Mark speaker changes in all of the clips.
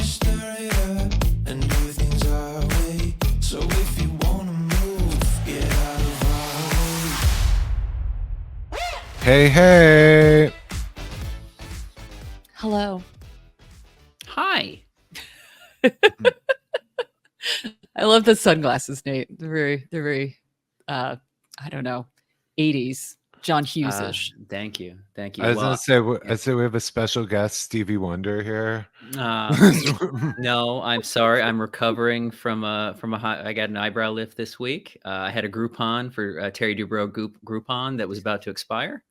Speaker 1: stir it up and do things our way. So if you wanna move, get out of our way.
Speaker 2: Hey, hey.
Speaker 3: Hello.
Speaker 4: Hi.
Speaker 3: I love the sunglasses, Nate. They're very I don't know, 80s John Hughes-ish.
Speaker 4: Thank you.
Speaker 2: I was gonna say, I'd say we have a special guest, Stevie Wonder here.
Speaker 4: No, I'm sorry. I'm recovering from a I got an eyebrow lift this week. I had a Groupon for Terry Dubrow Groupon that was about to expire.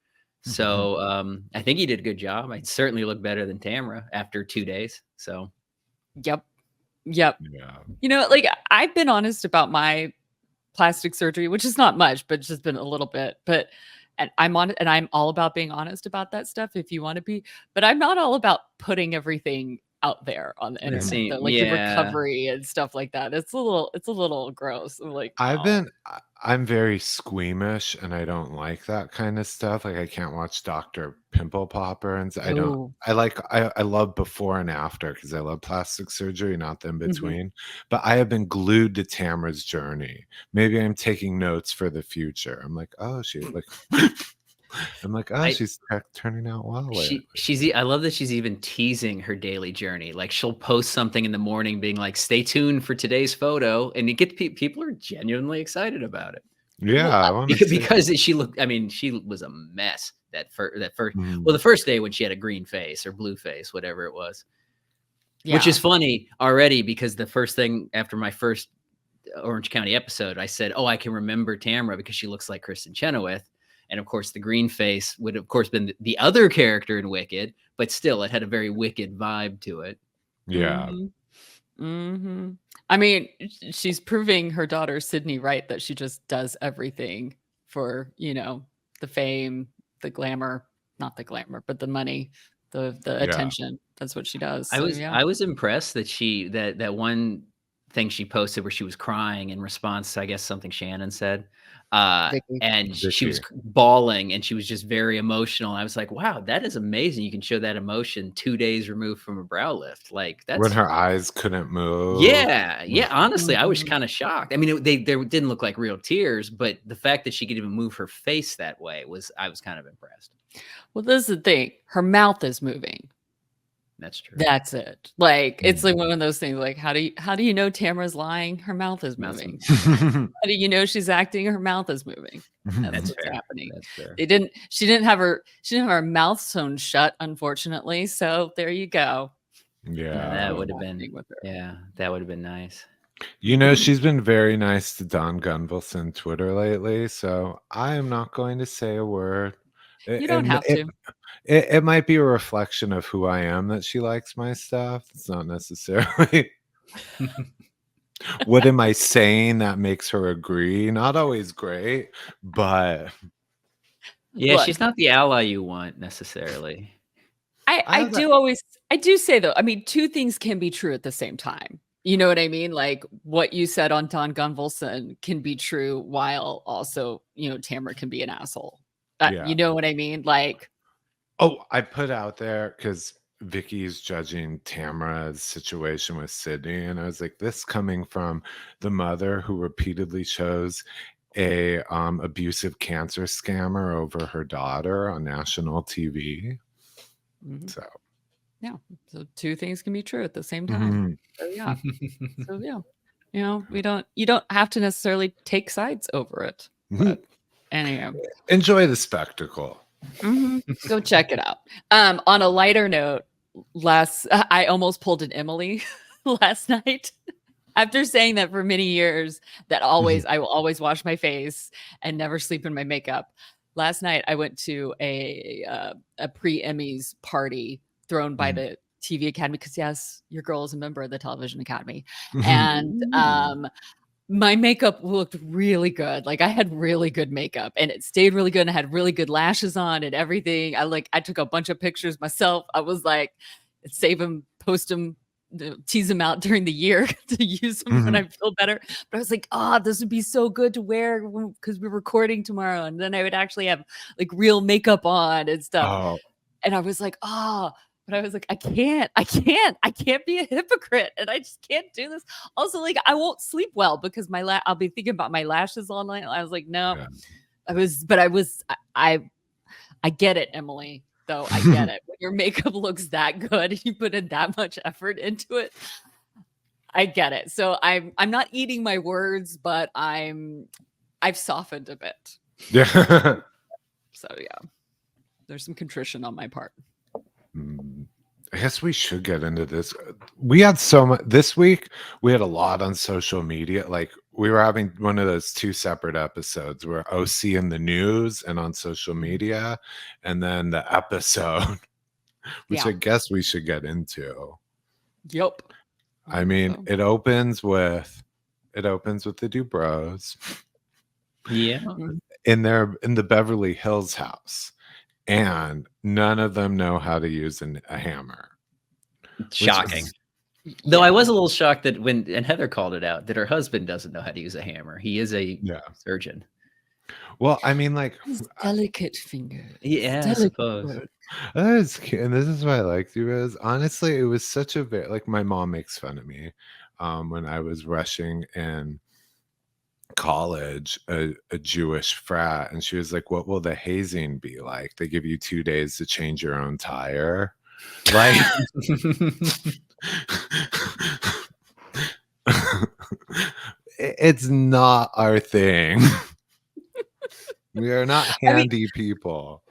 Speaker 4: So I think he did a good job. I certainly look better than Tamra after 2 days. So
Speaker 3: Yep.
Speaker 2: Yeah.
Speaker 3: You know, like I've been honest about my plastic surgery, which is not much, but it's just been a little bit. But and I'm all about being honest about that stuff if you want to be, but I'm not all about putting everything out there on the internet, the recovery and stuff like that. It's a little gross. I'm like,
Speaker 2: I'm very squeamish and I don't like that kind of stuff. Like I can't watch Dr. Pimple Popper and I love before and after because I love plastic surgery, not the in between. But I have been glued to Tamra's journey. Maybe I'm taking notes for the future. I'm like, oh, she's turning out well.
Speaker 4: I love that she's even teasing her daily journey. Like she'll post something in the morning being like, stay tuned for today's photo. And you get people are genuinely excited about it.
Speaker 2: Yeah.
Speaker 4: Because she was a mess that first, the first day when she had a green face or blue face, whatever it was, which is funny already because the first thing after my first Orange County episode, I said, oh, I can remember Tamra because she looks like Kristen Chenoweth. And of course, the green face would, of course, been the other character in Wicked, but still, it had a very Wicked vibe to it.
Speaker 2: Yeah.
Speaker 3: I mean, she's proving her daughter Sydney right that she just does everything for, the fame, the glamour, not the glamour, but the money, the attention. That's what she does.
Speaker 4: I was impressed that that one thing she posted where she was crying in response to, I guess, something Shannon said. And she was bawling and she was just very emotional. And I was like, wow, that is amazing. You can show that emotion 2 days removed from a brow lift. Like that's
Speaker 2: when her eyes couldn't move.
Speaker 4: Yeah. Honestly, I was kind of shocked. I mean, they didn't look like real tears, but the fact that she could even move her face that way I was kind of impressed.
Speaker 3: Well, this is the thing. Her mouth is moving.
Speaker 4: That's true.
Speaker 3: That's it. Like it's like one of those things. Like how do you know Tamra's lying? Her mouth is moving. How do you know she's acting? Her mouth is moving. That's what's happening.
Speaker 4: That's fair.
Speaker 3: She didn't have her mouth sewn shut, unfortunately. So there you go.
Speaker 2: Yeah,
Speaker 4: that would have been that would have been nice.
Speaker 2: She's been very nice to Don Gunvalson Twitter lately, so I am not going to say a word.
Speaker 3: You don't have to.
Speaker 2: It might be a reflection of who I am that she likes my stuff. It's not necessarily what am I saying that makes her agree? Not always great, but
Speaker 4: she's not the ally you want necessarily.
Speaker 3: I do say though, I mean, two things can be true at the same time. You know what I mean? Like what you said on Don Gunvalson can be true while also, Tamra can be an asshole. You know what I mean? Like,
Speaker 2: I put out there because Vicky's judging Tamra's situation with Sydney, and I was like, this coming from the mother who repeatedly chose a abusive cancer scammer over her daughter on national TV. So
Speaker 3: two things can be true at the same time. You don't have to necessarily take sides over it. But anyway,
Speaker 2: enjoy the spectacle.
Speaker 3: Go check it out. On a lighter note, I almost pulled an Emily last night after saying that for many years that I will always wash my face and never sleep in my makeup. Last night I went to a pre-Emmys party thrown by the TV Academy because yes, your girl is a member of the Television Academy, and my makeup looked really good. Like I had really good makeup and it stayed really good. And I had really good lashes on and everything. I took a bunch of pictures myself. I was like, save them, post them, tease them out during the year to use them when I feel better. But I was like, this would be so good to wear because we're recording tomorrow. And then I would actually have like real makeup on and stuff. And I was like, But I was like, I can't be a hypocrite, and I just can't do this. Also, like, I won't sleep well because I'll be thinking about my lashes all night. I was like, no, I get it, Emily. Though I get it. When your makeup looks that good, and you put in that much effort into it. I get it. So I'm not eating my words, but I've softened a bit.
Speaker 2: Yeah.
Speaker 3: So yeah, there's some contrition on my part.
Speaker 2: I guess we should get into this. We had so much this week. We had a lot on social media. Like we were having one of those 2 separate episodes where OC in the news and on social media, and then the episode, which I guess we should get into.
Speaker 3: Yep.
Speaker 2: I mean, it opens with the Dubrows.
Speaker 4: Yeah.
Speaker 2: In the Beverly Hills house. And none of them know how to use a hammer.
Speaker 4: Shocking. Though I was a little shocked that and Heather called it out, that her husband doesn't know how to use a hammer. He is a surgeon.
Speaker 2: Well, I mean, like
Speaker 3: delicate fingers.
Speaker 4: Yeah, I suppose.
Speaker 2: And this is why I liked you, is honestly, it was such a like my mom makes fun of me when I was rushing in college, a Jewish frat, and she was like, what will the hazing be like? They give you 2 days to change your own tire. Like it's not our thing. We are not handy people.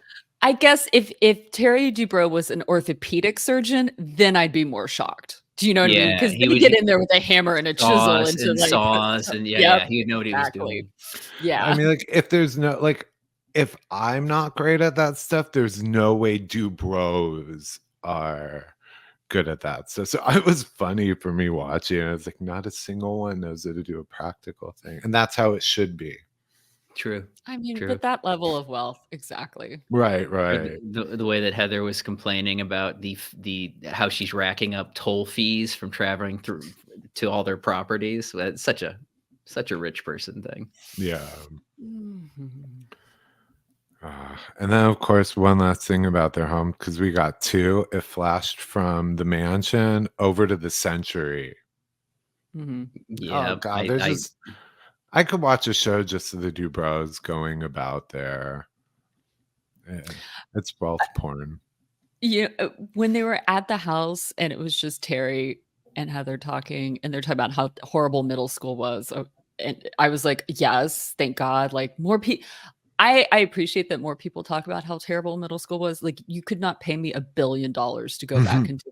Speaker 3: I guess if Terry Dubrow was an orthopedic surgeon, then I'd be more shocked. Do you know what I mean? Because he would get in there with a hammer and a chisel and like
Speaker 4: saws and he would know what he was doing.
Speaker 3: Yeah.
Speaker 2: I mean, like if I'm not great at that stuff, there's no way Dubrows are good at that. So it was funny for me watching. I was like, not a single one knows how to do a practical thing. And that's how it should be.
Speaker 4: True.
Speaker 3: I mean, with that level of wealth, exactly.
Speaker 2: Right.
Speaker 4: The way that Heather was complaining about the how she's racking up toll fees from traveling through to all their properties. It's such a rich person thing.
Speaker 2: Yeah. And then, of course, one last thing about their home, because we got 2. It flashed from the mansion over to the Century.
Speaker 4: Yeah.
Speaker 2: Oh God, I could watch a show just of the Dubrows going about there. It's wealth porn.
Speaker 3: Yeah, when they were at the house and it was just Terry and Heather talking, and they're talking about how horrible middle school was, and I was like, yes, thank God. Like more people. I appreciate that more people talk about how terrible middle school was. Like you could not pay me $1 billion to go back into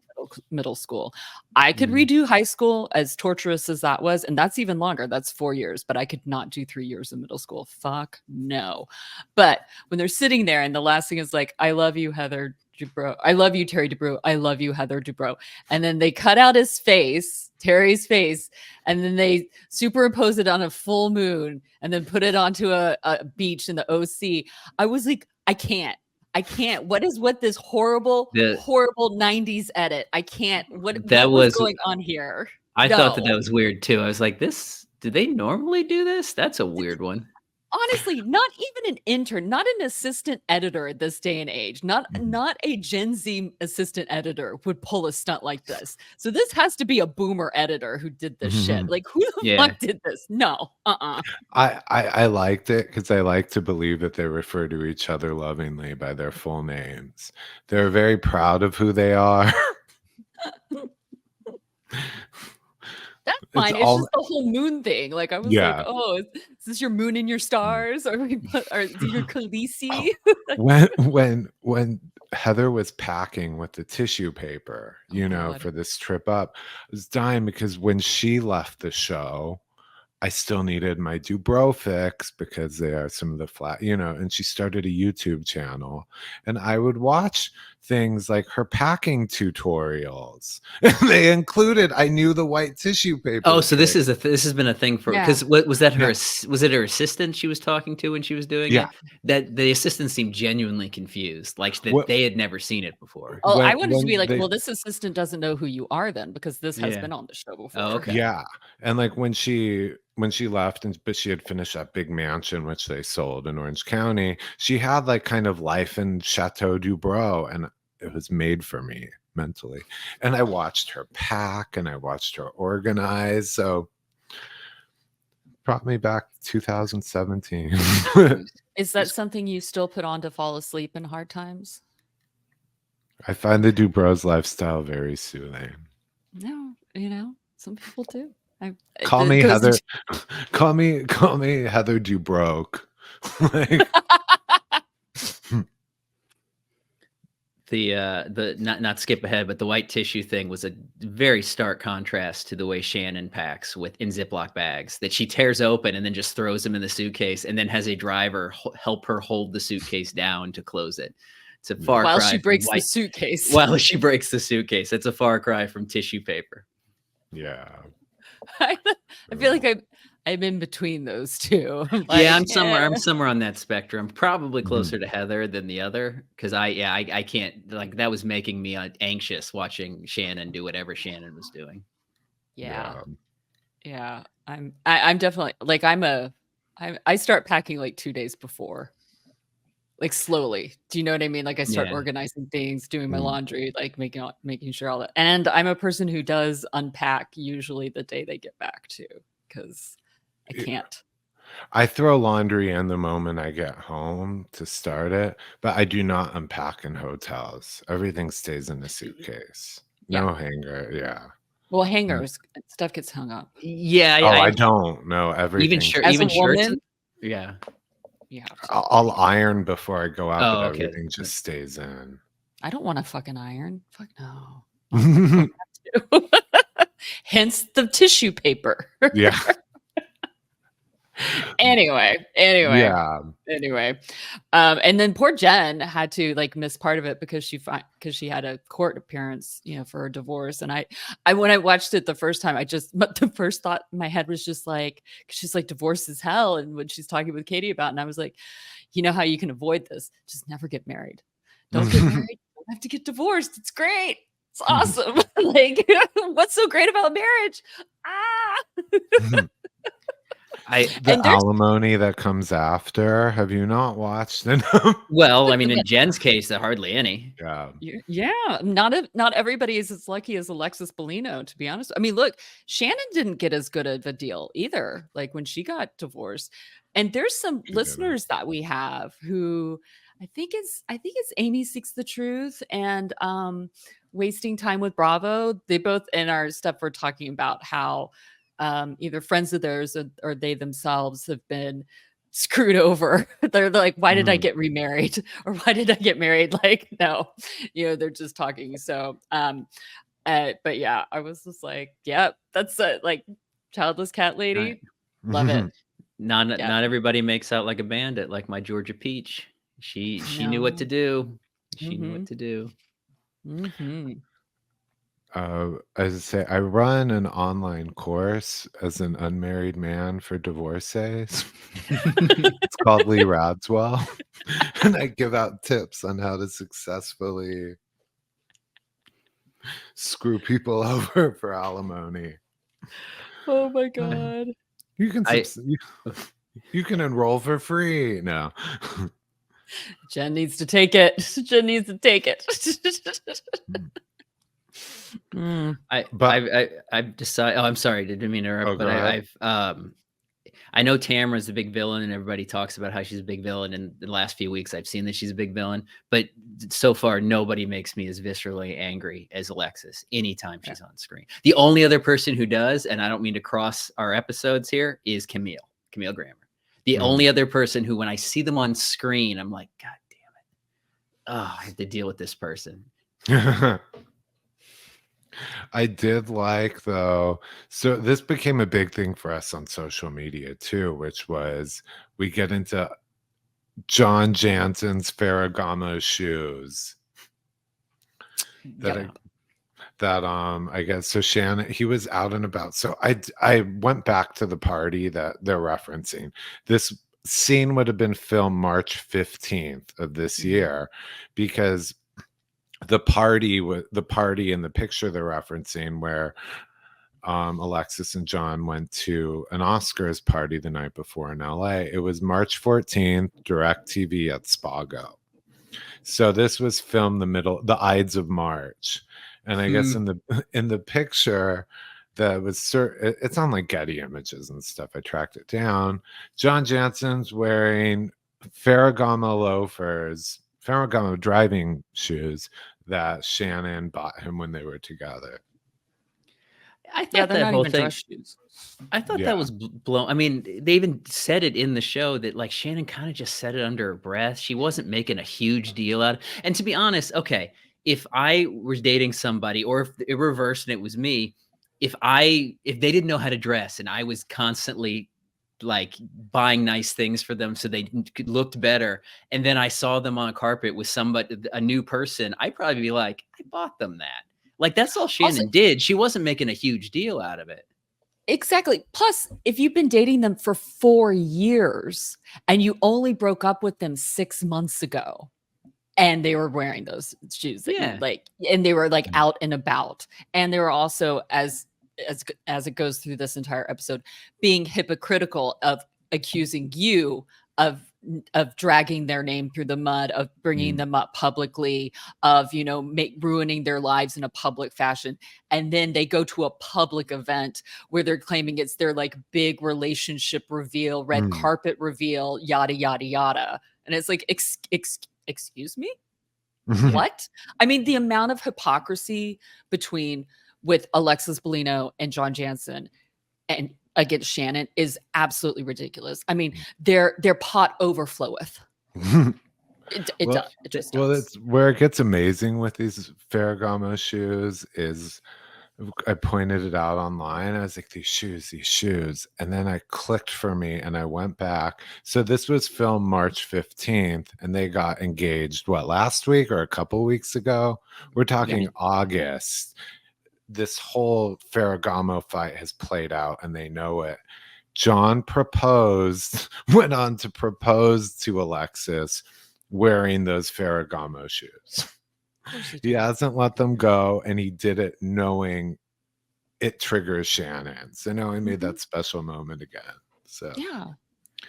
Speaker 3: middle school. I could redo high school, as torturous as that was, and that's even longer. That's 4 years, but I could not do 3 years of middle school. Fuck no. But when they're sitting there and the last thing is like, I love you, Heather Dubrow. I love you, Terry Dubrow. I love you, Heather Dubrow. And then they cut out his face, Terry's face, and then they superimpose it on a full moon and then put it onto a beach in the OC. I was like, I can't. What is this horrible 90s edit? I can't. What was going on here?
Speaker 4: I thought that was weird too. I was like, do they normally do this? That's a weird one.
Speaker 3: Honestly, not even an intern, not an assistant editor at this day and age, not a Gen Z assistant editor would pull a stunt like this. So this has to be a boomer editor who did this shit. Like, who the fuck did this? No,
Speaker 2: I liked it because I like to believe that they refer to each other lovingly by their full names. They're very proud of who they are.
Speaker 3: That's fine. It's just the whole moon thing. Like I was like, oh, is this your moon and your stars? Or your Khaleesi?
Speaker 2: when Heather was packing with the tissue paper, for this trip up, I was dying because when she left the show, I still needed my Dubrow fix because they are some of the flat, and she started a YouTube channel and I would watch things like her packing tutorials. They included, I knew the white tissue paper.
Speaker 4: Oh, so this has been a thing for, because what was that was it her assistant she was talking to when she was doing it? That the assistant seemed genuinely confused, like that they had never seen it before.
Speaker 3: Oh, I wanted to be like, well, this assistant doesn't know who you are then, because this has been on the show before.
Speaker 4: Oh, okay.
Speaker 2: Yeah. And like when she left, but she had finished that big mansion which they sold in Orange County, she had like kind of life in Chateau Dubrow, and it was made for me. mentally. And I watched her pack and I watched her organize. So brought me back to 2017.
Speaker 3: Is that something you still put on to fall asleep in hard times?
Speaker 2: I find the Dubrows lifestyle very soothing.
Speaker 3: No, some people do.
Speaker 2: Call me Heather. Call me Heather Dubrow. Like,
Speaker 4: the not skip ahead, but the white tissue thing was a very stark contrast to the way Shannon packs in Ziploc bags that she tears open and then just throws them in the suitcase and then has a driver help her hold the suitcase down to close it. It's a far cry.
Speaker 3: While she breaks the suitcase.
Speaker 4: While she breaks the suitcase. It's a far cry from tissue paper.
Speaker 2: Yeah.
Speaker 3: I feel like I'm in between those two.
Speaker 4: Yeah, I'm somewhere on that spectrum. Probably closer to Heather than the other, because I can't, like, that was making me anxious watching Shannon do whatever Shannon was doing.
Speaker 3: Yeah. I'm definitely like I start packing like 2 days before. Like slowly. Do you know what I mean? Like I start organizing things, doing my laundry, like making sure all that. And I'm a person who does unpack usually the day they get back too, because I can't.
Speaker 2: I throw laundry in the moment I get home to start it, but I do not unpack in hotels. Everything stays in the suitcase. No hanger. Yeah.
Speaker 3: Well, hangers, stuff gets hung up.
Speaker 4: Yeah.
Speaker 2: I don't know everything.
Speaker 4: Even shirts. Yeah.
Speaker 3: Yeah.
Speaker 2: I'll iron before I go out, but
Speaker 4: okay.
Speaker 2: everything just stays in.
Speaker 3: I don't want to fucking iron. Fuck no. Hence the tissue paper.
Speaker 2: Yeah.
Speaker 3: Anyway.
Speaker 2: Yeah.
Speaker 3: And then poor Jen had to like miss part of it because she had a court appearance, for her divorce. And I when I watched it the first time, but the first thought in my head was just like, cause she's like, divorce is hell. And when she's talking with Katie about it, and I was like, you know how you can avoid this? Just never get married. Don't get married. You don't have to get divorced. It's great. It's awesome. Like, what's so great about marriage?
Speaker 2: The alimony that comes after. Have you not watched it?
Speaker 4: Well, I mean, in Jen's case, there hardly any.
Speaker 3: Yeah. Not everybody is as lucky as Alexis Bellino, to be honest. I mean, look, Shannon didn't get as good of a deal either. Like when she got divorced, and there's some listeners that we have who I think it's Amy Seeks the Truth and Wasting Time with Bravo. They both in our stuff were talking about how either friends of theirs or they themselves have been screwed over. They're like, why did I get remarried? Or why did I get married? Like, no, they're just talking. So, but yeah, I was just like, yeah, that's like childless cat lady. Love it.
Speaker 4: Not everybody makes out like a bandit, like my Georgia Peach. She knew what to do. She knew what to do.
Speaker 2: As I say, I run an online course as an unmarried man for divorcees. It's called Lee Radswell. And I give out tips on how to successfully screw people over for alimony.
Speaker 3: Oh my God.
Speaker 2: You can enroll for free. No.
Speaker 3: Jen needs to take it.
Speaker 4: I've decided. Oh, I'm sorry, didn't mean to interrupt. But I know Tamra's the big villain, and everybody talks about how she's a big villain. And the last few weeks, I've seen that she's a big villain. But so far, nobody makes me as viscerally angry as Alexis anytime she's on screen. The only other person who does, and I don't mean to cross our episodes here, is Camille Grammer. The only other person who, when I see them on screen, I'm like, God damn it! Oh, I have to deal with this person.
Speaker 2: I did like, though, so this became a big thing for us on social media too, which was we get into John Jansen's Ferragamo shoes. I guess so. Shannon, he was out and about. So I went back to the party that they're referencing. This scene would have been filmed March 15th of this year, because the party in the picture they're referencing, where Alexis and John went to an Oscars party the night before in LA. It was March 14th, DirecTV at Spago. So this was filmed the Ides of March. And I guess in the picture that was it's on like Getty Images and stuff. I tracked it down. John Janssen's wearing Ferragamo driving shoes that Shannon bought him when they were together.
Speaker 4: I thought
Speaker 3: they're
Speaker 4: that
Speaker 3: not
Speaker 4: whole
Speaker 3: even
Speaker 4: thing.
Speaker 3: dress shoes.
Speaker 4: I thought that was blown. I mean, they even said it in the show that like Shannon kind of just said it under her breath. She wasn't making a huge deal out of it. And to be honest, okay, if I was dating somebody, or if it reversed and it was me, if they didn't know how to dress and I was constantly like buying nice things for them so they looked better, and then I saw them on a carpet with a new person, I'd probably be like, I bought them that. Like, that's all Shannon did. She wasn't making a huge deal out of it.
Speaker 3: Exactly. Plus, if you've been dating them for 4 years and you only broke up with them 6 months ago, and they were wearing those shoes, and they were like out and about, and they were also, as it goes through this entire episode, being hypocritical of accusing you of dragging their name through the mud, of bringing them up publicly, of, ruining their lives in a public fashion. And then they go to a public event where they're claiming it's their like big relationship reveal, red carpet reveal, yada, yada, yada. And it's like, excuse me? What? I mean, the amount of hypocrisy with Alexis Bellino and John Janssen and against Shannon is absolutely ridiculous. I mean, their pot overfloweth. It just does.
Speaker 2: It's where it gets amazing with these Ferragamo shoes is, I pointed it out online. I was like, these shoes. And then I clicked for me and I went back. So this was filmed March 15th and they got engaged, last week or a couple weeks ago? We're talking August. This whole Ferragamo fight has played out and they know it. John went on to propose to Alexis wearing those Ferragamo shoes. He hasn't let them go, and he did it knowing it triggers Shannon. So now he made that special moment again. So
Speaker 3: yeah,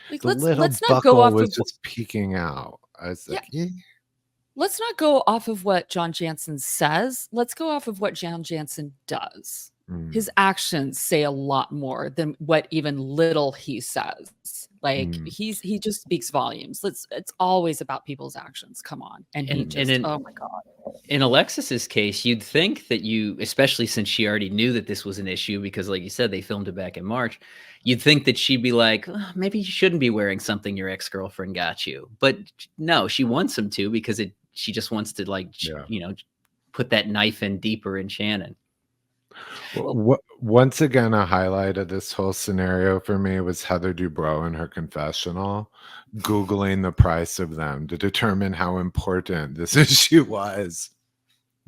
Speaker 3: like,
Speaker 2: the
Speaker 3: let's not go off
Speaker 2: was just peeking out. I was like,
Speaker 3: let's not go off of what John Janssen says. Let's go off of what John Janssen does. His actions say a lot more than what even little he says. Like he just speaks volumes. It's always about people's actions. Come on. And oh my God.
Speaker 4: In Alexis's case, you'd think that especially since she already knew that this was an issue, because like you said, they filmed it back in March, you'd think that she'd be like, maybe you shouldn't be wearing something your ex-girlfriend got you. But no, she wants him to, because she just wants to put that knife in deeper in Shannon.
Speaker 2: Once again, a highlight of this whole scenario for me was Heather Dubrow in her confessional, Googling the price of them to determine how important this issue was.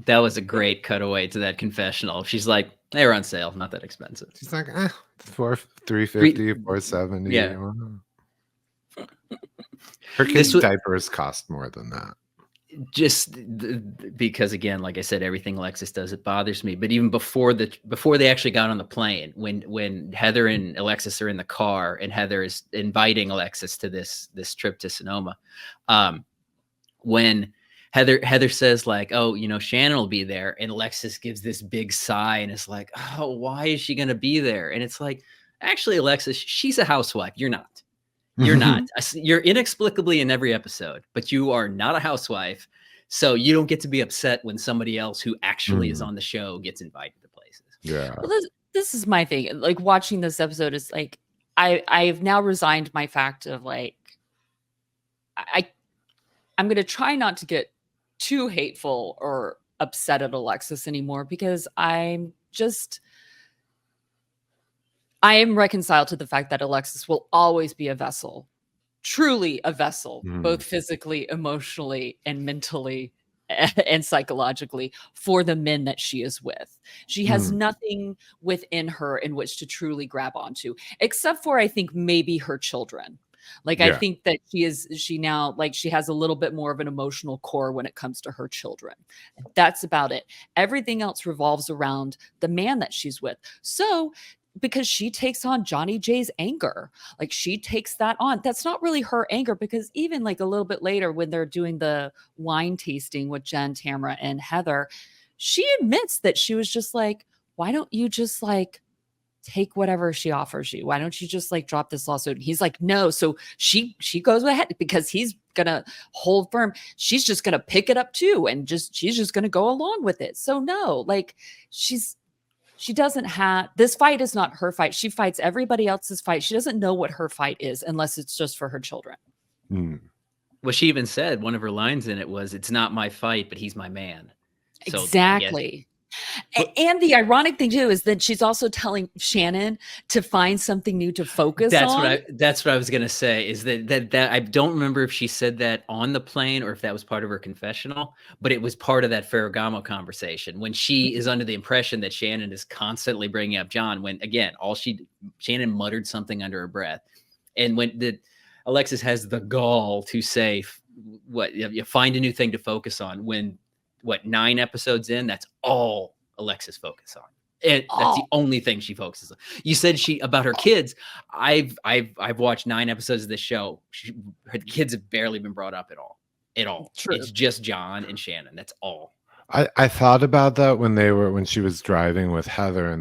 Speaker 4: That was a great cutaway to that confessional. She's like, they were on sale, not that expensive.
Speaker 2: She's like, $350, $470.
Speaker 4: Yeah.
Speaker 2: Her kids' diapers cost more than that.
Speaker 4: Just because, again, like I said, everything Alexis does, it bothers me. But even before they actually got on the plane, when Heather and Alexis are in the car and Heather is inviting Alexis to this trip to Sonoma, when Heather says like, oh, Shannon will be there, and Alexis gives this big sigh and is like, oh, why is she going to be there? And it's like, actually, Alexis, she's a housewife. You're not. You're not. You're inexplicably in every episode, but you are not a housewife. So you don't get to be upset when somebody else who actually is on the show gets invited to places.
Speaker 2: Yeah.
Speaker 3: Well, this is my thing. Like, watching this episode is like, I've now resigned my fact of like, I'm going to try not to get too hateful or upset at Alexis anymore, because I am reconciled to the fact that Alexis will always be a vessel, truly a vessel, both physically, emotionally, and mentally and psychologically, for the men that she is with. She has nothing within her in which to truly grab onto, except for, I think, maybe her children. Like, I think that she has a little bit more of an emotional core when it comes to her children. That's about it. Everything else revolves around the man that she's with. So because she takes on Johnnie J's anger. Like she takes that on. That's not really her anger, because even like a little bit later when they're doing the wine tasting with Jen, Tamra, and Heather, she admits that she was just like, why don't you just like take whatever she offers you? Why don't you just like drop this lawsuit? And he's like, no. So she goes ahead because he's gonna hold firm. She's just gonna pick it up too, and she's just gonna go along with it. So no, like she doesn't have, this fight is not her fight. She fights everybody else's fight. She doesn't know what her fight is unless it's just for her children.
Speaker 4: Well, she even said, one of her lines in it was, "It's not my fight, but he's my man." So
Speaker 3: exactly. And the ironic thing too is that she's also telling Shannon to find something new to focus on.
Speaker 4: That's what I was gonna say, is that I don't remember if she said that on the plane or if that was part of her confessional, but it was part of that Ferragamo conversation when she is under the impression that Shannon is constantly bringing up John, when again, Shannon muttered something under her breath. And when Alexis has the gall to say, what, you find a new thing to focus on, when 9 episodes in, that's all Alexis focus on. That's the only thing she focuses on. You said about her kids. I've watched 9 episodes of this show. Her kids have barely been brought up at all. True. It's just John and Shannon. That's all.
Speaker 2: I thought about that when she was driving with Heather and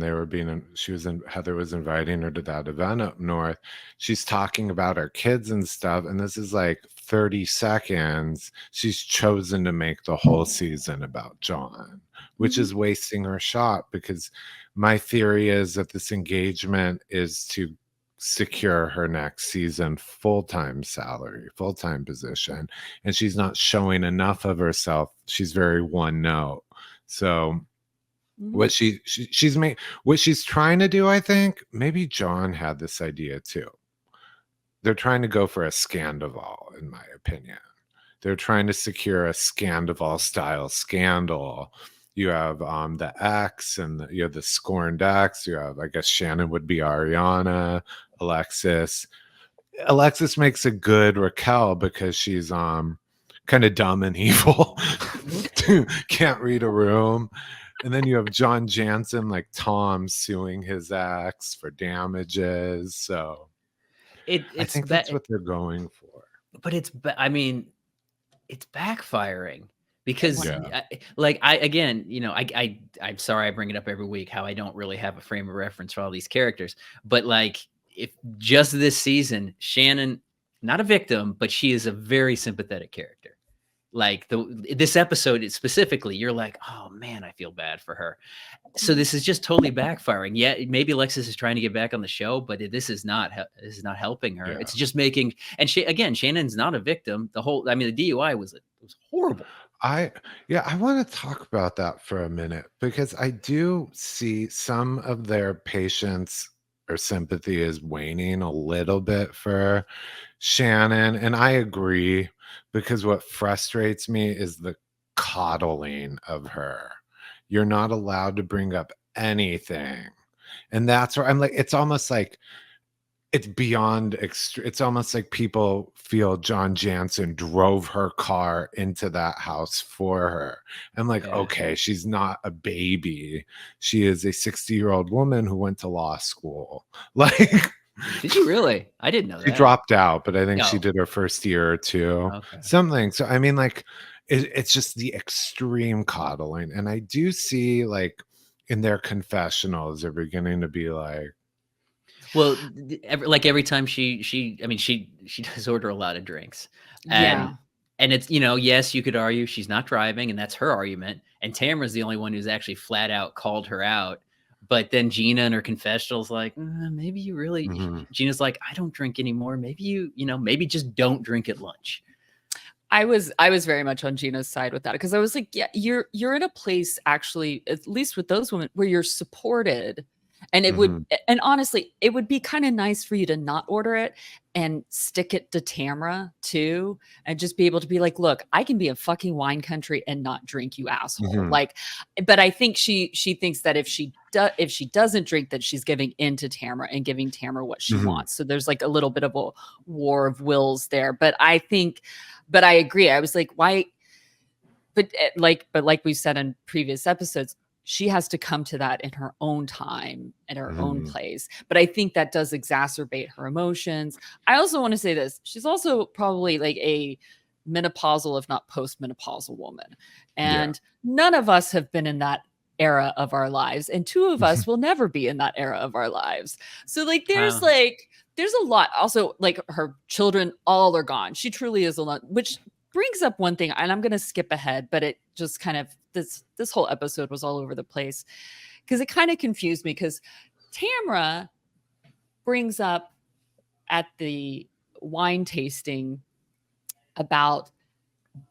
Speaker 2: Heather was inviting her to that event up north. She's talking about her kids and stuff, and this is like 30 seconds. She's chosen to make the whole season about John, which is wasting her shot, because my theory is that this engagement is to secure her next season full-time salary, full-time position, and she's not showing enough of herself. She's very one note. So what what she's trying to do, I think maybe John had this idea too. They're trying to go for a Scandoval, in my opinion. They're trying to secure a Scandoval style scandal. You have the ex, and you have the scorned ex. You have, I guess Shannon would be Ariana, Alexis. Alexis makes a good Raquel because she's kind of dumb and evil. Can't read a room. And then you have John Janssen, like Tom, suing his ex for damages. So I think that's what they're going for.
Speaker 4: But it's backfiring. Because I'm sorry I bring it up every week, how I don't really have a frame of reference for all these characters. But like, if just this season, Shannon, not a victim, but she is a very sympathetic character. Like this episode specifically, you're like, oh man, I feel bad for her. So this is just totally backfiring. Yeah, maybe Alexis is trying to get back on the show, but this is not helping her. Yeah. It's just making, and Shannon's not a victim. The DUI was horrible.
Speaker 2: I want to talk about that for a minute, because I do see some of their patience or sympathy is waning a little bit for Shannon. And I agree, because what frustrates me is the coddling of her. You're not allowed to bring up anything. And that's where I'm like, it's almost like it's beyond it's almost like people feel John Janssen drove her car into that house for her. I'm like, okay, she's not a baby. She is a 60-year-old woman who went to law school. Like,
Speaker 4: did you really? I didn't know that.
Speaker 2: She dropped out, but I think she did her first year or two. Okay. Something. So I mean, like, it's just the extreme coddling. And I do see, like, in their confessionals, they're beginning to be like,
Speaker 4: well, every time she does order a lot of drinks. And it's, yes, you could argue she's not driving, and that's her argument. And Tamra's the only one who's actually flat out called her out. But then Gina in her confessional's like, maybe you really, Gina's like, I don't drink anymore. Maybe maybe just don't drink at lunch.
Speaker 3: I was very much on Gina's side with that, because I was like, yeah, you're in a place, actually, at least with those women, where you're supported. And it would, and honestly, it would be kind of nice for you to not order it and stick it to Tamra too, and just be able to be like, look, I can be a fucking wine country and not drink, you asshole. Like, but I think she thinks that if she doesn't drink, that she's giving in to Tamra and giving Tamra what she wants. So there's like a little bit of a war of wills there. But I agree. I was like, why? But like we said in previous episodes, she has to come to that in her own time, at her own place. But I think that does exacerbate her emotions. I also want to say this. She's also probably like a menopausal, if not postmenopausal woman. And none of us have been in that era of our lives. And two of us will never be in that era of our lives. So like, there's a lot. Also, like her children, all are gone. She truly is alone, which brings up one thing, and I'm going to skip ahead, but it just kind of, this whole episode was all over the place because it kind of confused me, because Tamra brings up at the wine tasting about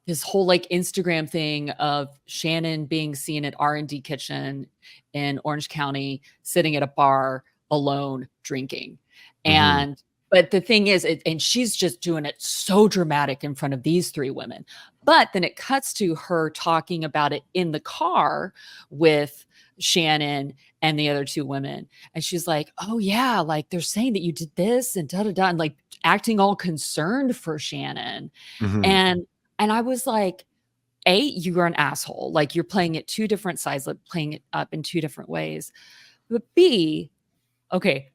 Speaker 3: this whole like Instagram thing of Shannon being seen at R&D Kitchen in Orange County, sitting at a bar alone drinking. And but the thing is, and she's just doing it so dramatic in front of these three women. But then it cuts to her talking about it in the car with Shannon and the other two women. And she's like, oh yeah, like they're saying that you did this and da-da-da, and like acting all concerned for Shannon. And I was like, A, you are an asshole. Like you're playing it two different sides, like playing it up in two different ways. But B, okay,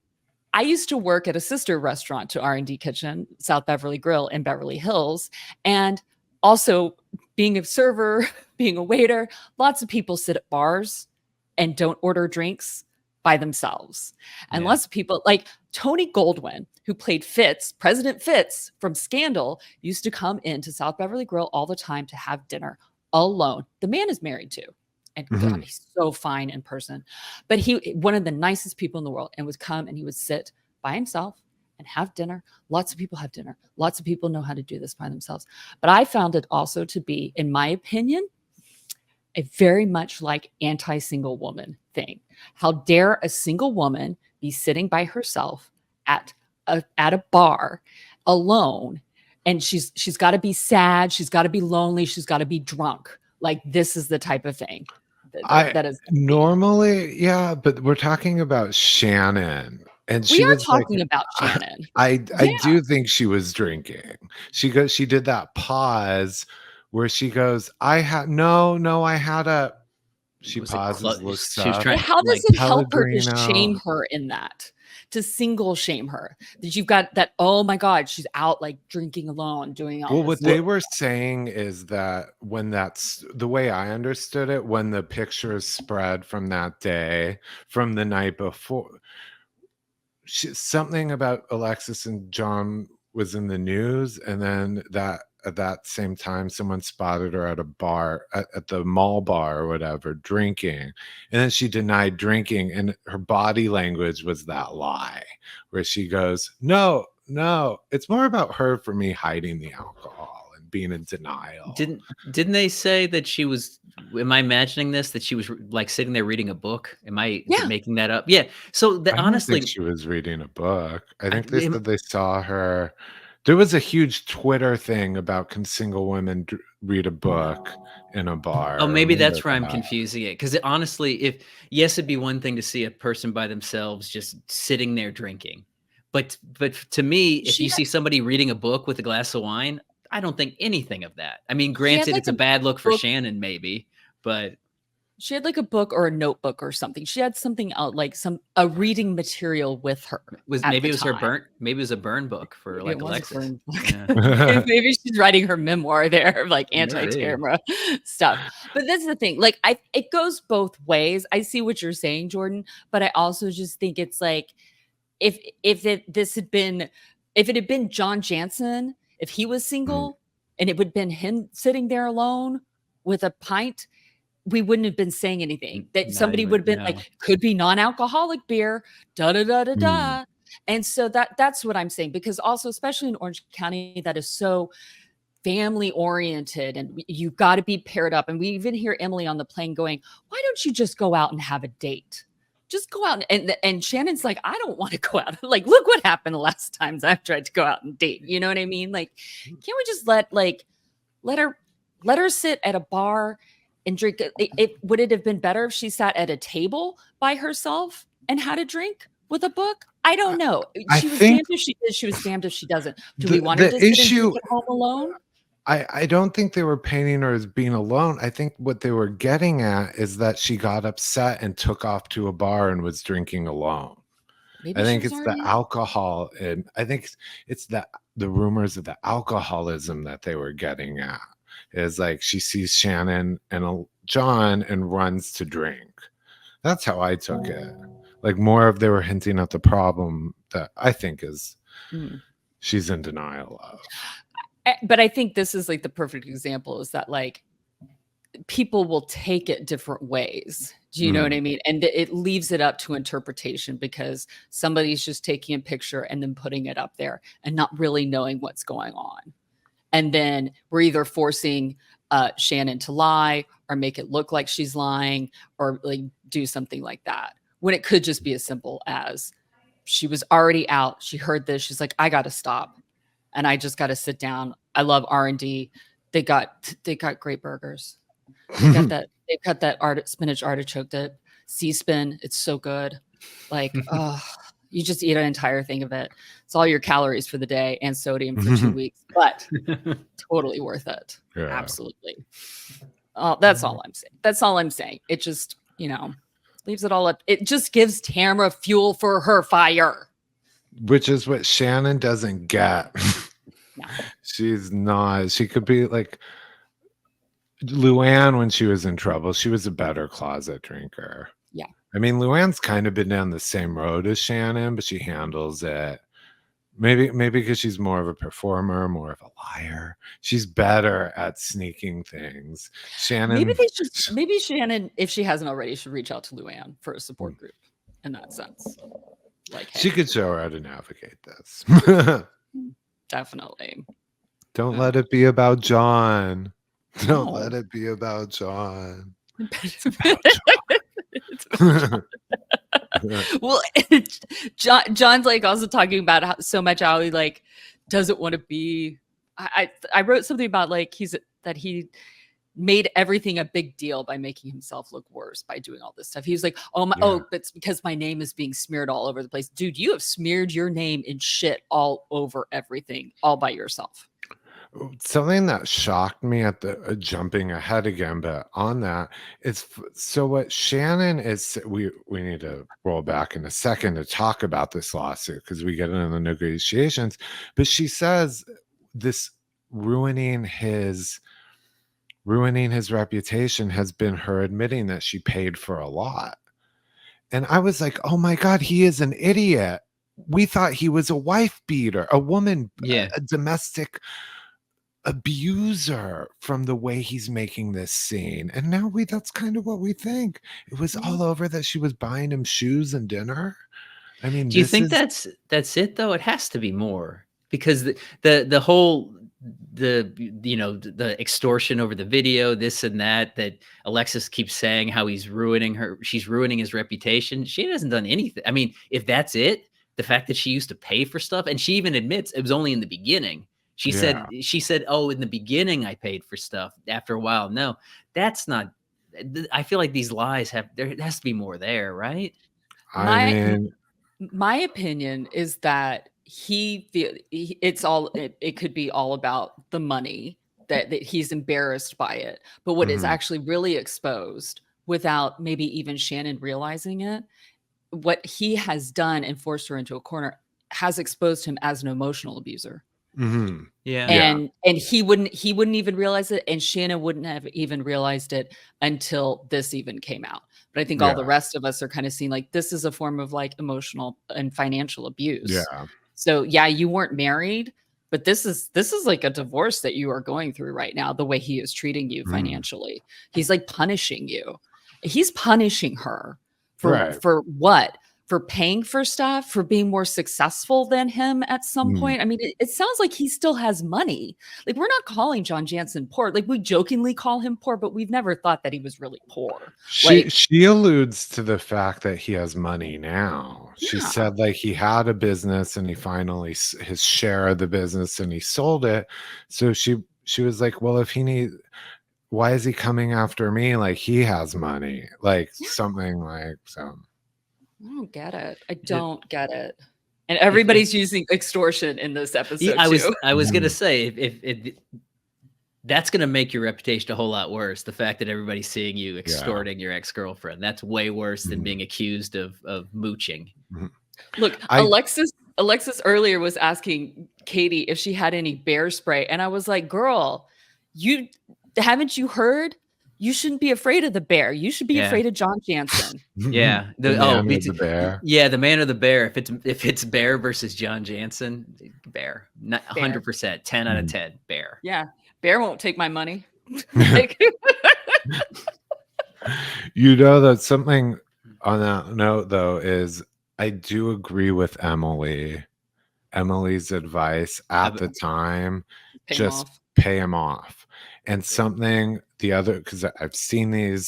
Speaker 3: I used to work at a sister restaurant to R&D Kitchen, South Beverly Grill in Beverly Hills. And also being a server, being a waiter, lots of people sit at bars and don't order drinks by themselves. And lots of people, like Tony Goldwyn, who played Fitz, President Fitz from Scandal, used to come into South Beverly Grill all the time to have dinner alone. The man is married too. And God, he's so fine in person. But he, one of the nicest people in the world, and would come and he would sit by himself and have dinner. Lots of people have dinner. Lots of people know how to do this by themselves. But I found it also to be, in my opinion, a very much like anti-single woman thing. How dare a single woman be sitting by herself at a bar alone, and she's got to be sad, she's got to be lonely, she's got to be drunk. Like this is the type of thing that is
Speaker 2: normally, but we're talking about Shannon. And
Speaker 3: we are talking about Shannon.
Speaker 2: I do think she was drinking. She did that pause where she goes, I had a, she pauses, looks up.
Speaker 3: How does it help her to shame her in that? To single shame her, that you've got that, oh my God, she's out like drinking alone, doing all this.
Speaker 2: What they were saying is that when that's the way I understood it, when the pictures spread from that day, from the night before, something about Alexis and John was in the news, and then that at that same time someone spotted her at a bar, at the mall bar or whatever, drinking, and then she denied drinking, and her body language was that lie where she goes, no, it's more about her, for me, hiding the alcohol and being in denial.
Speaker 4: Didn't they say that she was, am I imagining this, that she was like sitting there reading a book? Am I making that up? So
Speaker 2: I
Speaker 4: honestly,
Speaker 2: think she was reading a book. I think they said they saw her. There was a huge Twitter thing about, can single women read a book in a bar?
Speaker 4: Oh, maybe that's where I'm confusing it. Because honestly, it'd be one thing to see a person by themselves just sitting there drinking. But to me, if you see somebody reading a book with a glass of wine, I don't think anything of that. I mean, granted, it's a bad look for Shannon, maybe, but
Speaker 3: she had like a book or a notebook or something. She had something out, like a reading material with her.
Speaker 4: Maybe it was a burn book for like Alexis.
Speaker 3: Maybe she's writing her memoir there, like anti-Tamra stuff. But that's the thing. Like it goes both ways. I see what you're saying, Jordan, but I also just think it's like if it had been John Janssen, if he was single and it would have been him sitting there alone with a pint, we wouldn't have been saying anything. That somebody would have been like, could be non-alcoholic beer, da-da-da-da-da. And so that's what I'm saying, because also, especially in Orange County, that is so family oriented, and you got to be paired up. And we even hear Emily on the plane going, why don't you just go out and have a date? Just go out. And Shannon's like, I don't want to go out. Like, look what happened the last times I've tried to go out and date. You know what I mean? Like, can't we just let her sit at a bar and drink? Would it have been better if she sat at a table by herself and had a drink with a book? I don't know. She was damned if she did. She was damned if she doesn't. Do we want her to sit and drink at home alone?
Speaker 2: I don't think they were painting her as being alone. I think what they were getting at is that she got upset and took off to a bar and was drinking alone.
Speaker 3: Maybe
Speaker 2: I
Speaker 3: she
Speaker 2: think
Speaker 3: was
Speaker 2: it's the
Speaker 3: already.
Speaker 2: alcohol, and I think it's the rumors of the alcoholism that they were getting at. Is like she sees Shannon and John and runs to drink. That's how I took it. Like more of they were hinting at the problem that I think is she's in denial of.
Speaker 3: But I think this is like the perfect example is that like people will take it different ways. Do you know what I mean? And it leaves it up to interpretation because somebody's just taking a picture and then putting it up there and not really knowing what's going on. And then we're either forcing Shannon to lie or make it look like she's lying or like do something like that. When it could just be as simple as she was already out. She heard this. She's like, I got to stop. And I just got to sit down. I love R&D. They got great burgers. They've got that spinach artichoke dip, C-spin. It's so good. Like, you just eat an entire thing of it. It's all your calories for the day and sodium for 2 weeks, but totally worth it. Yeah. Absolutely. Oh, that's all I'm saying. That's all I'm saying. It just, leaves it all up. It just gives Tamra fuel for her fire.
Speaker 2: Which is what Shannon doesn't get. No. She's not. She could be like Luann when she was in trouble. She was a better closet drinker.
Speaker 3: Yeah.
Speaker 2: I mean, Luann's kind of been down the same road as Shannon, but she handles it. Maybe because she's more of a performer, more of a liar. She's better at sneaking things. Shannon.
Speaker 3: Maybe Shannon, if she hasn't already, should reach out to Luann for a support group in that sense. Like, hey.
Speaker 2: She could show her how to navigate this.
Speaker 3: Definitely.
Speaker 2: Don't let it be about John. Don't let it be about John. It's about John.
Speaker 3: Well, John's like also talking about so much how he like doesn't want to be. I wrote something about like he made everything a big deal by making himself look worse by doing all this stuff. He was like, but it's because my name is being smeared all over the place. Dude, you have smeared your name in shit all over everything, all by yourself.
Speaker 2: Something that shocked me at the jumping ahead again, but on that is so what Shannon is. We need to roll back in a second to talk about this lawsuit because we get into the negotiations. But she says this ruining his reputation has been her admitting that she paid for a lot. And I was like, oh my God, he is an idiot. We thought he was a wife beater, a woman, a domestic abuser from the way he's making this scene. And now that's kind of what we think. It was all over that she was buying him shoes and dinner. I mean,
Speaker 4: do you think that's it though? It has to be more because the whole the extortion over the video, this and that Alexis keeps saying how she's ruining his reputation. She hasn't done anything. I mean, if that's it, the fact that she used to pay for stuff, and she even admits it was only in the beginning. She said, oh, in the beginning I paid for stuff. After a while, no, that's not. I feel like these lies there has to be more there, right?
Speaker 3: My opinion is that it could be all about the money that he's embarrassed by it. But what is actually really exposed without maybe even Shannon realizing it, what he has done and forced her into a corner has exposed him as an emotional abuser.
Speaker 2: Mm-hmm.
Speaker 3: Yeah. And he wouldn't even realize it. And Shannon wouldn't have even realized it until this even came out. But I think all the rest of us are kind of seeing like this is a form of like emotional and financial abuse.
Speaker 2: Yeah.
Speaker 3: So you weren't married, but this is like a divorce that you are going through right now, the way he is treating you financially. He's like punishing you. He's punishing her for what? For paying for stuff, for being more successful than him at some point. I mean, it sounds like he still has money. Like we're not calling John Janssen poor. Like we jokingly call him poor, but we've never thought that he was really poor.
Speaker 2: She alludes to the fact that he has money now. She said like he had a business and he finally his share of the business and he sold it. So she was like, well, if he needs, why is he coming after me? Like he has money, like something like so.
Speaker 3: I don't get it. I don't get it. And everybody's using extortion in this episode.
Speaker 4: I was gonna say if That's going to make your reputation a whole lot worse. The fact that everybody's seeing you extorting your ex-girlfriend, that's way worse than being accused of mooching.
Speaker 3: Look, Alexis earlier was asking Katie if she had any bear spray. And I was like, girl, haven't you heard? You shouldn't be afraid of the bear. You should be afraid of John Janssen.
Speaker 4: Yeah.
Speaker 2: The bear.
Speaker 4: Yeah, the man or the bear. If it's bear versus John Janssen, bear. 100%. 10 out of 10. Bear.
Speaker 3: Yeah. Bear won't take my money.
Speaker 2: You know that something on that note though is I do agree with Emily's advice at the time. Pay him off. And something because I've seen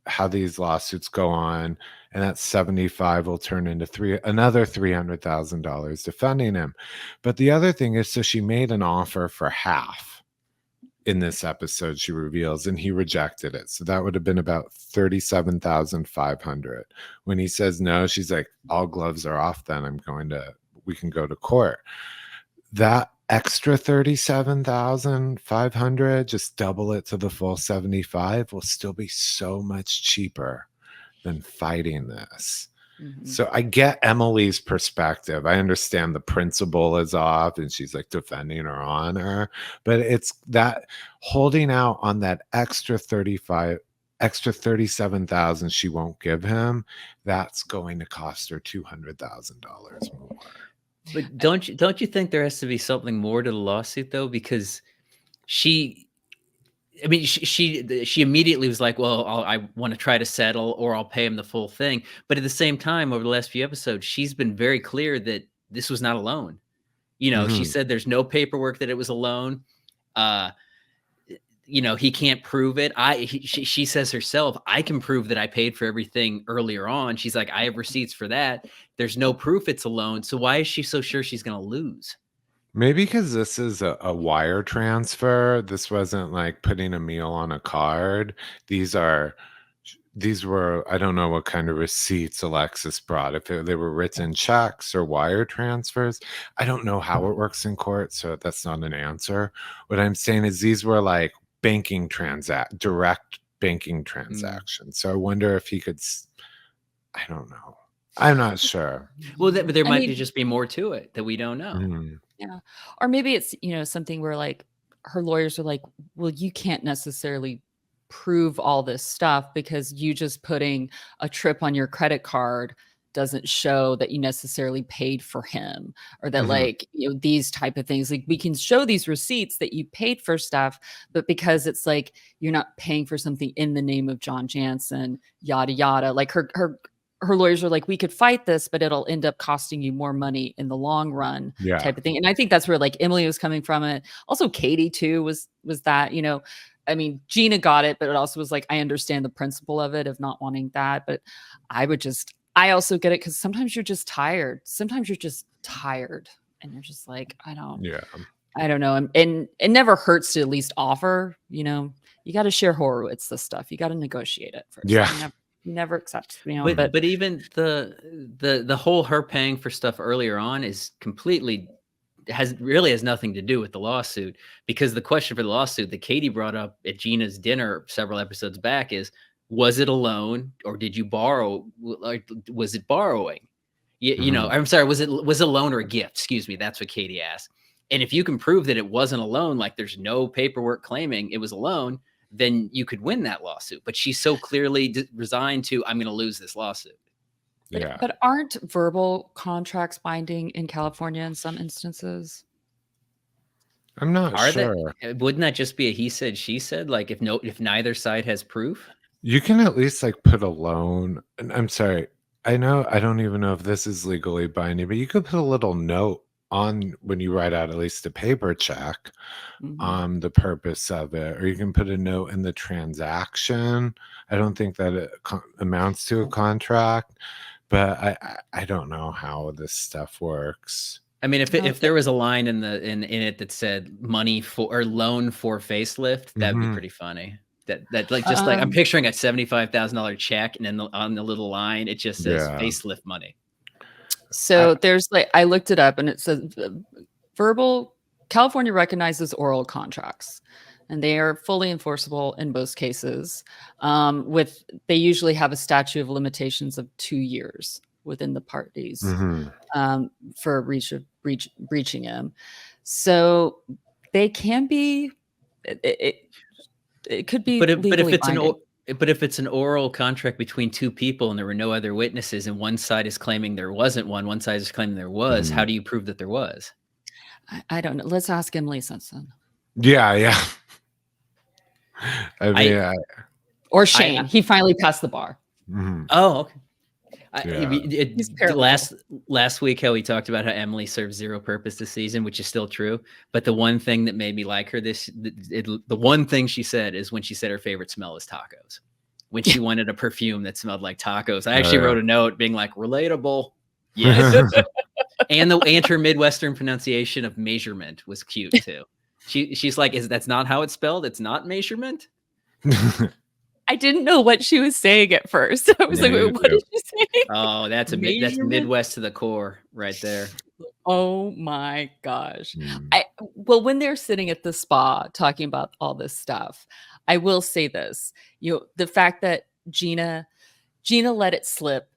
Speaker 2: how these lawsuits go on, and that 75 will turn into another $300,000 defending him. But the other thing is, so she made an offer for half in this episode, she reveals, and he rejected it. So that would have been about $37,500. When he says no, she's like, all gloves are off, then we can go to court. That extra $37,500, just double it to the full 75, will still be so much cheaper than fighting this. So I get Emily's perspective. I understand the principal is off and she's like defending her honor, but it's that holding out on that extra 37,000 she won't give him, that's going to cost her $200,000 more.
Speaker 4: But don't you think there has to be something more to the lawsuit though? Because she immediately was like, well, I want to try to settle or I'll pay him the full thing. But at the same time, over the last few episodes, she's been very clear that this was not a loan. She said there's no paperwork that it was a loan. He can't prove it. She says herself, I can prove that I paid for everything earlier on. She's like, I have receipts for that. There's no proof it's a loan. So why is she so sure she's going to lose?
Speaker 2: Maybe because this is a wire transfer. This wasn't like putting a meal on a card. These were, I don't know what kind of receipts Alexis brought. If they were written checks or wire transfers, I don't know how it works in court. So that's not an answer. What I'm saying is these were like direct banking transactions. So I wonder if he could, I don't know. I'm not sure.
Speaker 4: Well, but there might just be more to it that we don't know.
Speaker 3: Yeah. Or maybe it's, something where like her lawyers are like, well, you can't necessarily prove all this stuff because you just putting a trip on your credit card doesn't show that you necessarily paid for him, or that like, these type of things. Like we can show these receipts that you paid for stuff, but because it's like, you're not paying for something in the name of John Janssen, yada, yada. Like her lawyers are like, we could fight this, but it'll end up costing you more money in the long run, type of thing. And I think that's where like Emily was coming from it. Also Katie too was that, Gina got it, but it also was like, I understand the principle of it, of not wanting that. But I also get it because sometimes you're just tired. Sometimes you're just tired and you're just like, I don't know. And it never hurts to at least offer, you got to share Horowitz, this stuff. You got to negotiate it first.
Speaker 2: Yeah.
Speaker 3: Never accept,
Speaker 4: but even the whole her paying for stuff earlier on is completely has nothing to do with the lawsuit, because the question for the lawsuit that Katie brought up at Gina's dinner several episodes back is, was it a loan or did you borrow? Like, was it borrowing? I'm sorry. Was it a loan or a gift? Excuse me. That's what Katie asked. And if you can prove that it wasn't a loan, like there's no paperwork claiming it was a loan, then you could win that lawsuit. But she's so clearly resigned to, I'm going to lose this lawsuit.
Speaker 3: But aren't verbal contracts binding in California in some instances?
Speaker 2: I'm not sure.
Speaker 4: Wouldn't that just be a he said, she said? Like if neither side has proof?
Speaker 2: You can at least like put a loan. And I'm sorry. I don't even know if this is legally binding, but you could put a little note on when you write out at least a paper check on the purpose of it, or you can put a note in the transaction. I don't think that it amounts to a contract, but I don't know how this stuff works.
Speaker 4: I mean, if there was a line in it that said money for or loan for facelift, that'd be pretty funny. That like just like I'm picturing a $75,000 check, and then on the little line it just says facelift money.
Speaker 3: So there's like, I looked it up and it says verbal, California recognizes oral contracts. and they are fully enforceable in most cases. They usually have a statute of limitations of 2 years within the parties for breaching him. So they can be. It could be legally binding.
Speaker 4: But if it's an oral contract between two people and there were no other witnesses and one side is claiming there wasn't one side is claiming there was, how do you prove that there was?
Speaker 3: I don't know. Let's ask Emily Simpson.
Speaker 2: Yeah. I mean,
Speaker 3: or Shane. He finally passed the bar.
Speaker 4: Oh, okay. Last week, how we talked about how Emily served zero purpose this season, which is still true. But the one thing that made me like her the one thing she said is when she said her favorite smell is tacos. When she wanted a perfume that smelled like tacos, I actually wrote a note being like, relatable. Yes. and her Midwestern pronunciation of measurement was cute too. She's like, that's not how it's spelled? It's not measurement?
Speaker 3: I didn't know what she was saying at first. I was like, wait, what did she say?
Speaker 4: Oh, that's Midwest to the core right there.
Speaker 3: Oh my gosh. When they're sitting at the spa talking about all this stuff, I will say this, the fact that Gina let it slip,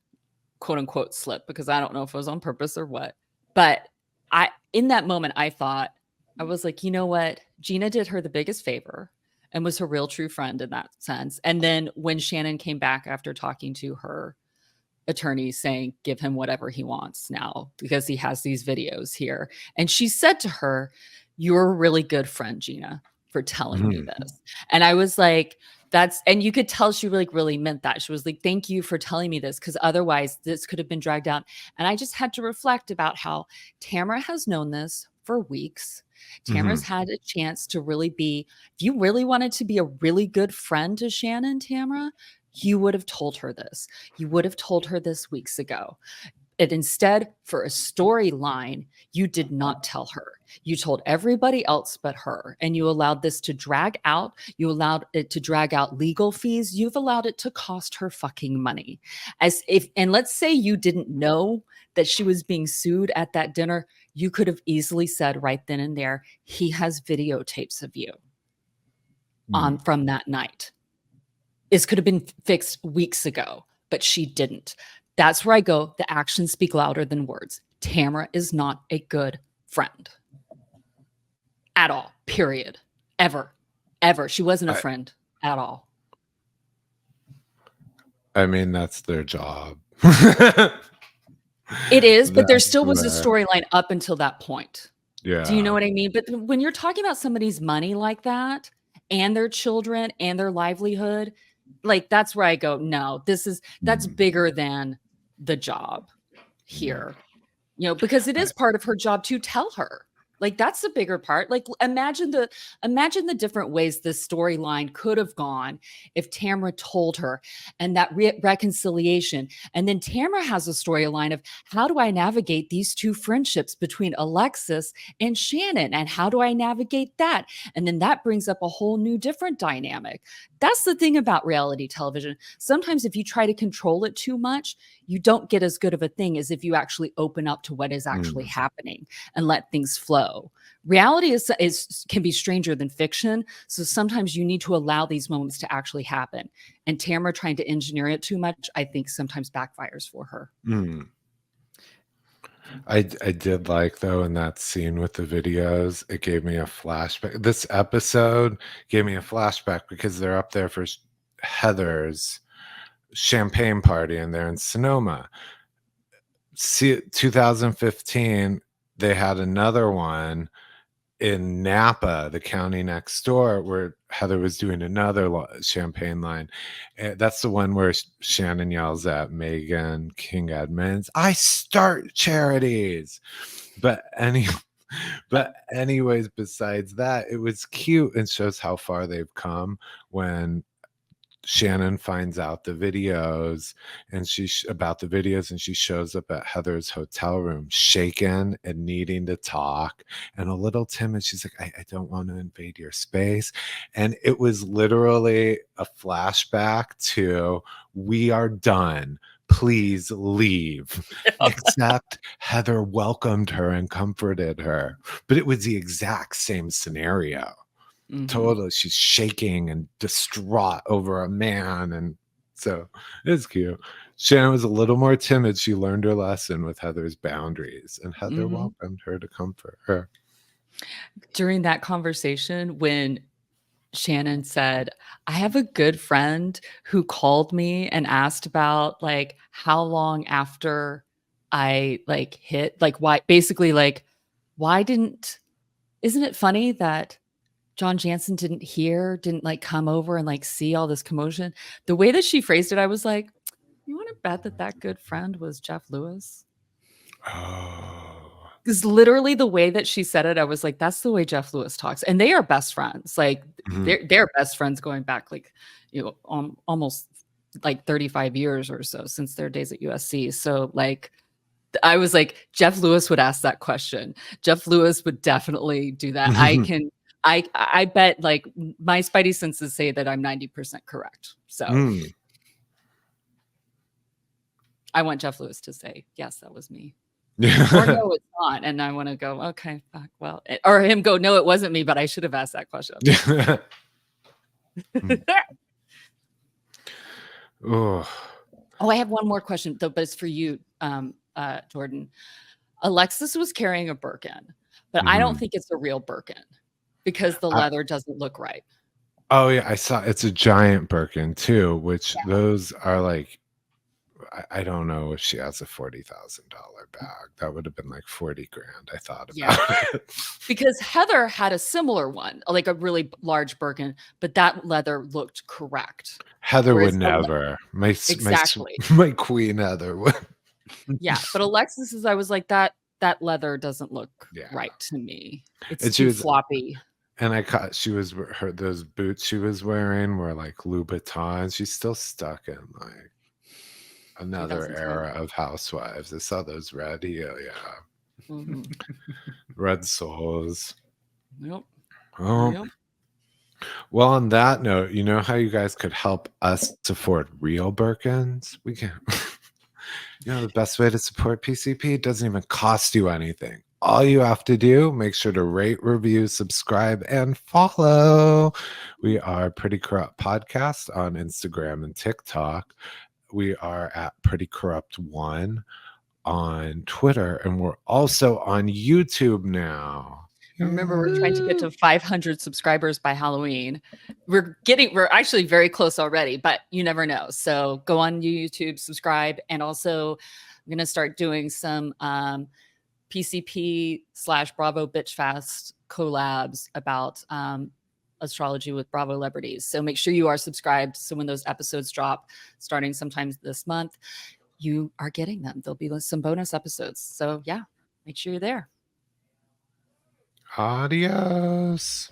Speaker 3: quote unquote slip, because I don't know if it was on purpose or what, but in that moment, I was like, you know what? Gina did her the biggest favor and was her real true friend in that sense. And then when Shannon came back after talking to her attorney saying, give him whatever he wants now because he has these videos here. And she said to her, you're a really good friend, Gina, for telling me this. And I was like, and you could tell she really meant that. She was like, thank you for telling me this, because otherwise this could have been dragged out. And I just had to reflect about how Tamra has known this for weeks. Tamra's had a chance to really be, if you really wanted to be a really good friend to Shannon, Tamra, you would have told her this. You would have told her this weeks ago. And instead, for a storyline, you did not tell her. You told everybody else but her. And you allowed this to drag out. You allowed it to drag out legal fees. You've allowed it to cost her fucking money. And let's say you didn't know that she was being sued at that dinner. You could have easily said right then and there, he has videotapes of you from that night. This could have been fixed weeks ago, but she didn't. That's where I go. The actions speak louder than words. Tamra is not a good friend at all, period. Ever. She wasn't a friend at all.
Speaker 2: I mean, that's their job.
Speaker 3: It is, but there still was a storyline up until that point.
Speaker 2: Yeah.
Speaker 3: Do you know what I mean? But when you're talking about somebody's money like that and their children and their livelihood, like that's where I go, no, that's bigger than the job here, because it is part of her job to tell her. Like that's the bigger part. Like imagine the different ways this storyline could have gone if Tamra told her, and that reconciliation. And then Tamra has a storyline of how do I navigate these two friendships between Alexis and Shannon, and how do I navigate that? And then that brings up a whole new different dynamic. That's the thing about reality television. Sometimes if you try to control it too much, you don't get as good of a thing as if you actually open up to what is actually happening and let things flow. Reality can be stranger than fiction. So sometimes you need to allow these moments to actually happen. And Tamra trying to engineer it too much, I think sometimes backfires for her.
Speaker 2: I did like, though, in that scene with the videos, it gave me a flashback. This episode gave me a flashback because they're up there for Heather's champagne party and they're in Sonoma. 2015, they had another one in Napa, the county next door, where Heather was doing another champagne line. That's the one where Shannon yells at Megan King Edmonds, I start charities. But anyways, besides that, it was cute and shows how far they've come when Shannon finds out the videos and she shows up at Heather's hotel room shaken and needing to talk and a little timid. She's like, I don't want to invade your space. And it was literally a flashback to, we are done. Please leave. Except Heather welcomed her and comforted her. But it was the exact same scenario. totally. She's shaking and distraught over a man. And so it's cute. Shannon was a little more timid. She learned her lesson with Heather's boundaries, and Heather welcomed her to comfort her.
Speaker 3: During that conversation, when Shannon said, I have a good friend who called me and asked about like how long after I like hit, like why, basically like, why didn't, isn't it funny that John Janssen didn't like come over and like see all this commotion? The way that she phrased it, I was like, you want to bet that good friend was Jeff Lewis?
Speaker 2: Oh.
Speaker 3: Because literally the way that she said it, I was like, that's the way Jeff Lewis talks. And they are best friends. Like they're best friends going back like, almost like 35 years or so since their days at USC. So like, I was like, Jeff Lewis would ask that question. Jeff Lewis would definitely do that. I bet like my spidey senses say that I'm 90% correct. So I want Jeff Lewis to say, yes, that was me. Or no, it's not. And I want to go, okay, fuck, well, or him go, no, it wasn't me, but I should have asked that question. Oh, I have one more question though, but it's for you, Jordan. Alexis was carrying a Birkin, but I don't think it's a real Birkin because the leather doesn't look right.
Speaker 2: Oh yeah, I saw it's a giant Birkin too, which those are like, I don't know if she has a $40,000 bag. That would have been like 40 grand. I thought about it.
Speaker 3: Because Heather had a similar one, like a really large Birkin, but that leather looked correct.
Speaker 2: Heather would never. My queen Heather would.
Speaker 3: Yeah, but Alexis's, I was like, that leather doesn't look right to me. It's too floppy.
Speaker 2: And I caught those boots she was wearing were like Louboutins. She's still stuck in like another era of Housewives. I saw those red red soles.
Speaker 3: Yep.
Speaker 2: Oh. Yep. Well, on that note, you know how you guys could help us afford real Birkins? We can. The best way to support PCP doesn't even cost you anything. All you have to do, make sure to rate, review, subscribe, and follow. We are Pretty Corrupt Podcast on Instagram and TikTok. We are at Pretty Corrupt 1 on Twitter, and we're also on YouTube now.
Speaker 3: Remember, we're trying to get to 500 subscribers by Halloween. We're actually very close already, but you never know. So go on YouTube, subscribe, and also I'm going to start doing some PCP/Bravo Bitch Fast collabs about astrology with Bravo celebrities. So make sure you are subscribed. So when those episodes drop, starting sometimes this month, you are getting them. There'll be some bonus episodes. So yeah, make sure you're there.
Speaker 2: Adios.